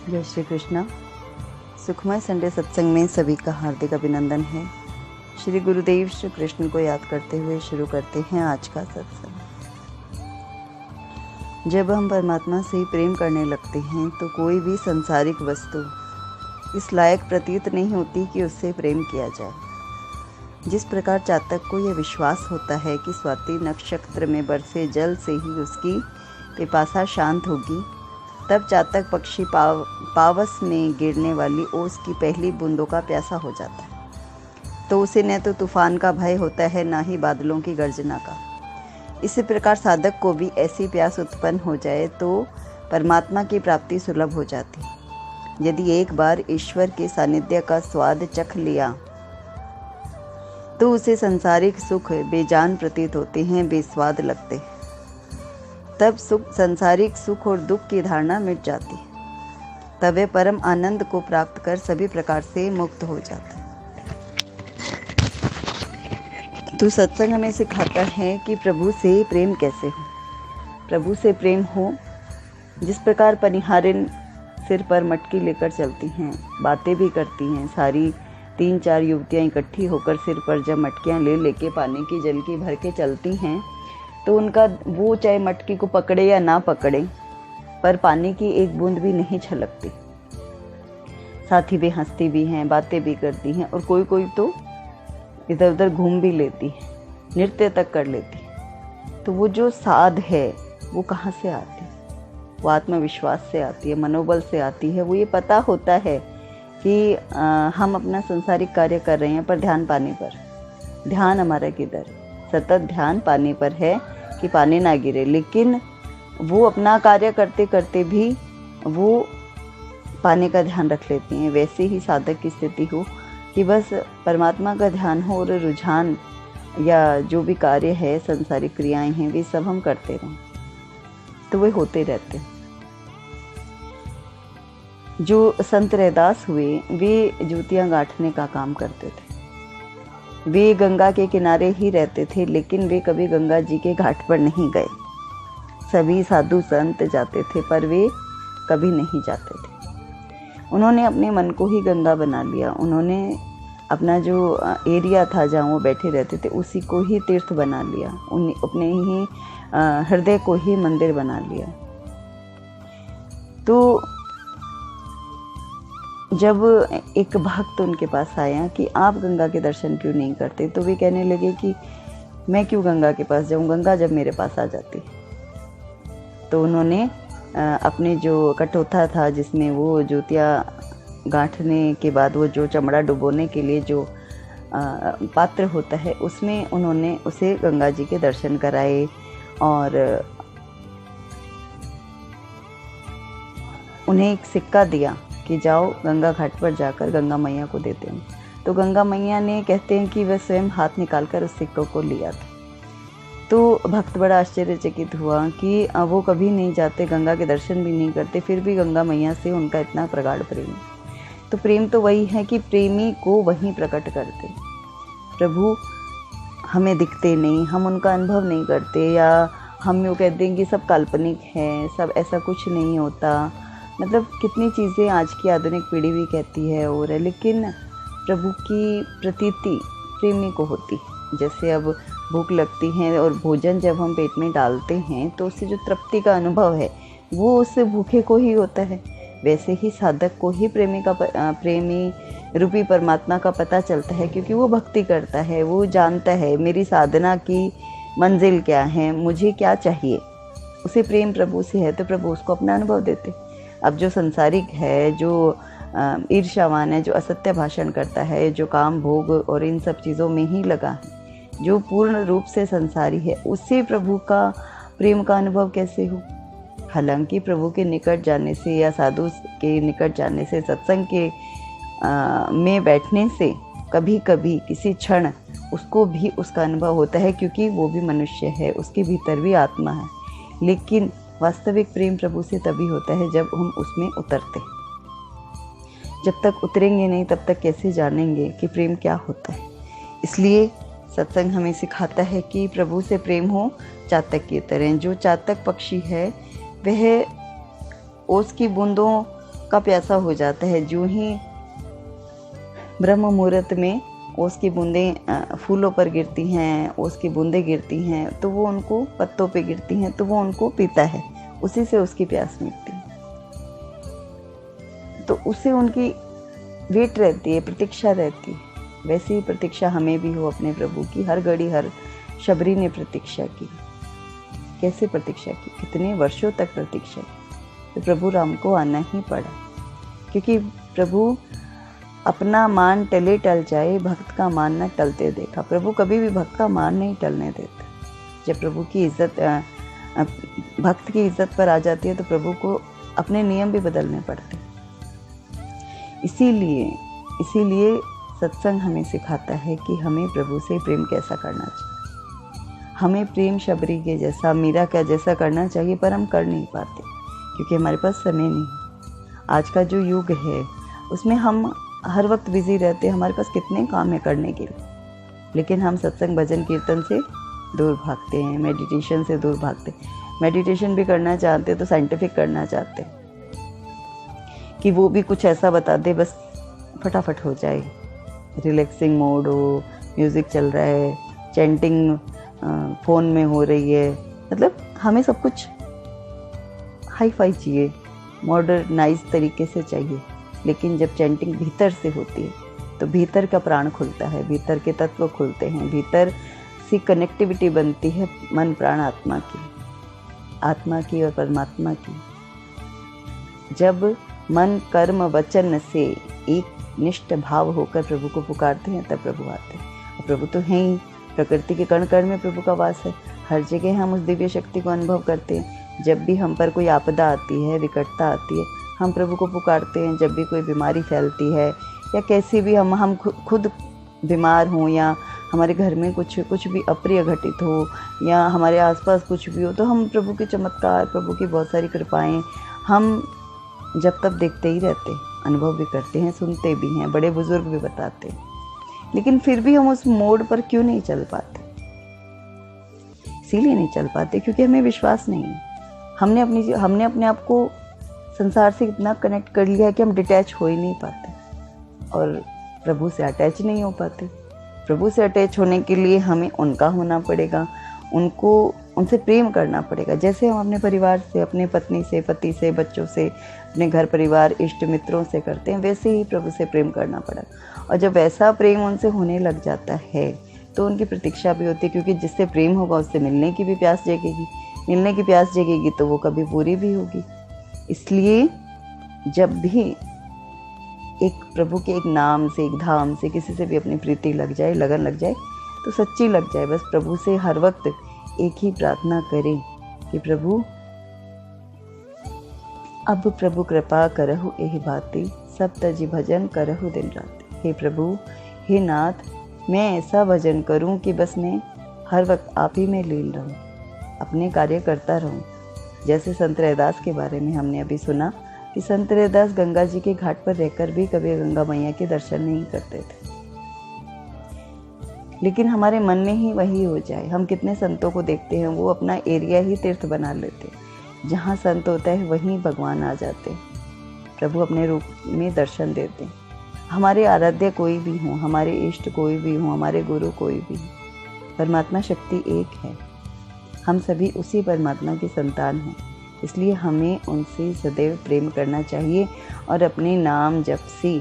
जय श्री कृष्णा। सुखमय संडे सत्संग में सभी का हार्दिक अभिनंदन है। श्री गुरुदेव श्री कृष्ण को याद करते हुए शुरू करते हैं आज का सत्संग। जब हम परमात्मा से प्रेम करने लगते हैं तो कोई भी संसारिक वस्तु इस लायक प्रतीत नहीं होती कि उससे प्रेम किया जाए। जिस प्रकार चातक को यह विश्वास होता है कि स्वाति नक्षत्र में बरसे जल से ही उसकी पिपासा शांत होगी, तब चातक पक्षी पावस में गिरने वाली ओस की पहली बूंदों का प्यासा हो जाता है। तो उसे न तो तूफान का भय होता है, ना ही बादलों की गर्जना का। इसी प्रकार साधक को भी ऐसी प्यास उत्पन्न हो जाए तो परमात्मा की प्राप्ति सुलभ हो जाती है। यदि एक बार ईश्वर के सानिध्य का स्वाद चख लिया तो उसे सांसारिक सुख बेजान प्रतीत होते हैं, बेस्वाद लगते हैं। तब सांसारिक सुख और दुख की धारणा मिट जाती है। तब वे परम आनंद को प्राप्त कर सभी प्रकार से मुक्त हो जाता है। तो सत्संग हमें सिखाता है कि प्रभु से प्रेम कैसे हो। प्रभु से प्रेम हो जिस प्रकार पनिहारिन सिर पर मटकी लेकर चलती हैं, बातें भी करती हैं। सारी 3-4 युवतियाँ इकट्ठी होकर सिर पर जब मटकियाँ लेके पानी की जल की भर के चलती हैं तो उनका वो चाहे मटकी को पकड़े या ना पकड़े, पर पानी की एक बूंद भी नहीं छलकती। साथ ही वे हंसती भी हैं, बातें भी करती हैं और कोई कोई तो इधर उधर घूम भी लेती है, नृत्य तक कर लेती है। तो वो जो साध है वो कहाँ से आती है? वो आत्मविश्वास से आती है, मनोबल से आती है। वो ये पता होता है कि हम अपना संसारिक कार्य कर रहे हैं, पर ध्यान पानी पर। ध्यान हमारा किधर? सतत ध्यान पानी पर है कि पानी ना गिरे। लेकिन वो अपना कार्य करते करते भी वो पानी का ध्यान रख लेती हैं। वैसे ही साधक की स्थिति हो कि बस परमात्मा का ध्यान हो और रुझान या जो भी कार्य है, संसारिक क्रियाएं हैं, वे सब हम करते रहें तो वे होते रहते हैं। जो संत रैदास हुए वे जूतियाँ गांठने का काम करते थे। वे गंगा के किनारे ही रहते थे, लेकिन वे कभी गंगा जी के घाट पर नहीं गए। सभी साधु संत जाते थे पर वे कभी नहीं जाते थे। उन्होंने अपने मन को ही गंगा बना लिया। उन्होंने अपना जो एरिया था जहाँ वो बैठे रहते थे उसी को ही तीर्थ बना लिया। अपने ही हृदय को ही मंदिर बना लिया। तो जब एक भक्त उनके पास आया कि आप गंगा के दर्शन क्यों नहीं करते, तो वे कहने लगे कि मैं क्यों गंगा के पास जाऊं, गंगा जब मेरे पास आ जाती। तो उन्होंने अपने जो कटोथा था जिसमें वो ज्योतियाँ गांठने के बाद वो जो चमड़ा डुबोने के लिए जो पात्र होता है, उसमें उन्होंने उसे गंगा जी के दर्शन कराए और उन्हें एक सिक्का दिया कि जाओ गंगा घाट पर जाकर गंगा मैया को देते हैं। तो गंगा मैया ने, कहते हैं कि वह स्वयं हाथ निकालकर उस सिक्कों को लिया था। तो भक्त बड़ा आश्चर्यचकित हुआ कि वो कभी नहीं जाते, गंगा के दर्शन भी नहीं करते, फिर भी गंगा मैया से उनका इतना प्रगाढ़ प्रेम। तो प्रेम तो वही है कि प्रेमी को वहीं प्रकट करते। प्रभु हमें दिखते नहीं, हम उनका अनुभव नहीं करते, या हम यूँ कहते हैं कि सब काल्पनिक है, सब ऐसा कुछ नहीं होता। मतलब कितनी चीज़ें आज की आधुनिक पीढ़ी भी कहती है और है, लेकिन प्रभु की प्रतीति प्रेमी को होती है। जैसे अब भूख लगती है और भोजन जब हम पेट में डालते हैं तो उससे जो तृप्ति का अनुभव है वो उससे भूखे को ही होता है। वैसे ही साधक को ही प्रेमी रूपी परमात्मा का पता चलता है, क्योंकि वो भक्ति करता है। वो जानता है मेरी साधना की मंजिल क्या है, मुझे क्या चाहिए। उसे प्रेम प्रभु से है तो प्रभु उसको अपना अनुभव देते। अब जो संसारिक है, जो ईर्ष्यावान है, जो असत्य भाषण करता है, जो काम भोग और इन सब चीज़ों में ही लगा है, जो पूर्ण रूप से संसारी है, उससे प्रभु का प्रेम का अनुभव कैसे हो? हालांकि प्रभु के निकट जाने से या साधु के निकट जाने से, सत्संग के में बैठने से कभी कभी किसी क्षण उसको भी उसका अनुभव होता है, क्योंकि वो भी मनुष्य है, उसके भीतर भी आत्मा है। लेकिन वास्तविक प्रेम प्रभु से तभी होता है जब हम उसमें उतरते। जब तक उतरेंगे नहीं तब तक कैसे जानेंगे कि प्रेम क्या होता है। इसलिए सत्संग हमें सिखाता है कि प्रभु से प्रेम हो चातक की तरह। जो चातक पक्षी है वह ओस की बूंदों का प्यासा हो जाता है। जो ही ब्रह्म मुहूर्त में ओस की बूंदें फूलों पर गिरती हैं, ओस की बूंदें गिरती हैं, तो वो उनको पत्तों पे गिरती हैं, तो वो उनको पीता है, उसी से उसकी प्यास मिटती है। तो उससे उनकी वेट रहती है, प्रतीक्षा रहती है। वैसे ही प्रतीक्षा हमें भी हो अपने प्रभु की। हर घड़ी हर शबरी ने प्रतीक्षा की। कैसे प्रतीक्षा की? कितने वर्षों तक प्रतीक्षा की। तो प्रभु राम को आना ही पड़ा, क्योंकि प्रभु अपना मान टले टल जाए, भक्त का मान न टलते देखा। प्रभु कभी भी भक्त का मान नहीं टलने देते। जब प्रभु की इज्जत भक्त की इज्जत पर आ जाती है तो प्रभु को अपने नियम भी बदलने पड़ते। इसीलिए सत्संग हमें सिखाता है कि हमें प्रभु से प्रेम कैसा करना चाहिए। हमें प्रेम शबरी के जैसा, मीरा का जैसा करना चाहिए, पर हम कर नहीं पाते क्योंकि हमारे पास समय नहीं। आज का जो युग है उसमें हम हर वक्त बिजी रहते हैं। हमारे पास कितने काम है करने के लिए, लेकिन हम सत्संग भजन कीर्तन से दूर भागते हैं, मेडिटेशन से दूर भागते हैं। मेडिटेशन भी करना चाहते तो साइंटिफिक करना चाहते हैं कि वो भी कुछ ऐसा बता दे बस फटाफट हो जाए, रिलैक्सिंग मोड हो, म्यूज़िक चल रहा है, चैंटिंग फ़ोन में हो रही है। मतलब हमें सब कुछ हाई फाई चाहिए, मॉडर्नाइज तरीके से चाहिए। लेकिन जब चैंटिंग भीतर से होती है तो भीतर का प्राण खुलता है, भीतर के तत्व खुलते हैं, भीतर सी कनेक्टिविटी बनती है मन प्राण आत्मा की और परमात्मा की। जब मन कर्म वचन से एक निष्ठ भाव होकर प्रभु को पुकारते हैं तब प्रभु आते हैं। और प्रभु तो हैं ही, प्रकृति के कण कण में प्रभु का वास है। हर जगह हम उस दिव्य शक्ति को अनुभव करते हैं। जब भी हम पर कोई आपदा आती है, विकटता आती है, हम प्रभु को पुकारते हैं। जब भी कोई बीमारी फैलती है या कैसी भी हम खुद बीमार हों या हमारे घर में कुछ भी अप्रिय घटित हो या हमारे आसपास कुछ भी हो, तो हम प्रभु के चमत्कार, प्रभु की बहुत सारी कृपाएं हम जब तब देखते ही रहते हैं, अनुभव भी करते हैं, सुनते भी हैं, बड़े बुजुर्ग भी बताते हैं। लेकिन फिर भी हम उस मोड़ पर क्यों नहीं चल पाते? इसीलिए नहीं चल पाते क्योंकि हमें विश्वास नहीं है। हमने अपने आप को संसार से इतना कनेक्ट कर लिया है कि हम डिटैच हो ही नहीं पाते और प्रभु से अटैच नहीं हो पाते। प्रभु से अटैच होने के लिए हमें उनका होना पड़ेगा, उनसे प्रेम करना पड़ेगा। जैसे हम अपने परिवार से, अपने पत्नी से, पति से, बच्चों से, अपने घर परिवार, इष्ट मित्रों से करते हैं, वैसे ही प्रभु से प्रेम करना पड़ेगा। और जब वैसा प्रेम उनसे होने लग जाता है तो उनकी प्रतीक्षा भी होती है, क्योंकि जिससे प्रेम होगा उससे मिलने की भी प्यास जगेगी। मिलने की प्यास जगेगी तो वो कभी पूरी भी होगी। इसलिए जब भी एक प्रभु के एक नाम से, एक धाम से, किसी से भी अपनी प्रीति लग जाए, लगन लग जाए, तो सच्ची लग जाए। बस प्रभु से हर वक्त एक ही प्रार्थना करें कि प्रभु अब प्रभु कृपा करहु एहि भांति, सब तजी भजन करहु दिन रात। हे प्रभु, हे नाथ, मैं ऐसा भजन करूं कि बस मैं हर वक्त आप ही में लीन रहूं, अपने कार्य करता रहूं। जैसे संत रैदास के बारे में हमने अभी सुना कि संत रैदास गंगा जी के घाट पर रहकर भी कभी गंगा मैया के दर्शन नहीं करते थे, लेकिन हमारे मन में ही वही हो जाए। हम कितने संतों को देखते हैं, वो अपना एरिया ही तीर्थ बना लेते हैं। जहाँ संत होता है वहीं भगवान आ जाते हैं, प्रभु अपने रूप में दर्शन देते हैं। हमारे आराध्य कोई भी हो, हमारे इष्ट कोई भी हो, हमारे गुरु कोई भी हो, परमात्मा शक्ति एक है। हम सभी उसी परमात्मा की संतान हैं। इसलिए हमें उनसे सदैव प्रेम करना चाहिए और अपने नाम जप से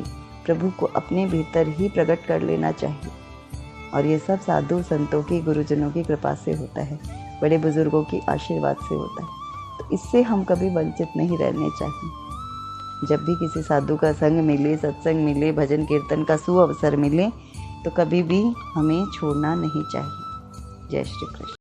प्रभु को अपने भीतर ही प्रकट कर लेना चाहिए। और ये सब साधु संतों की, गुरुजनों की कृपा से होता है, बड़े बुजुर्गों की आशीर्वाद से होता है। तो इससे हम कभी वंचित नहीं रहने चाहिए। जब भी किसी साधु का संग मिले, सत्संग मिले, भजन कीर्तन का सुअवसर मिले, तो कभी भी हमें छोड़ना नहीं चाहिए। जय श्री कृष्ण।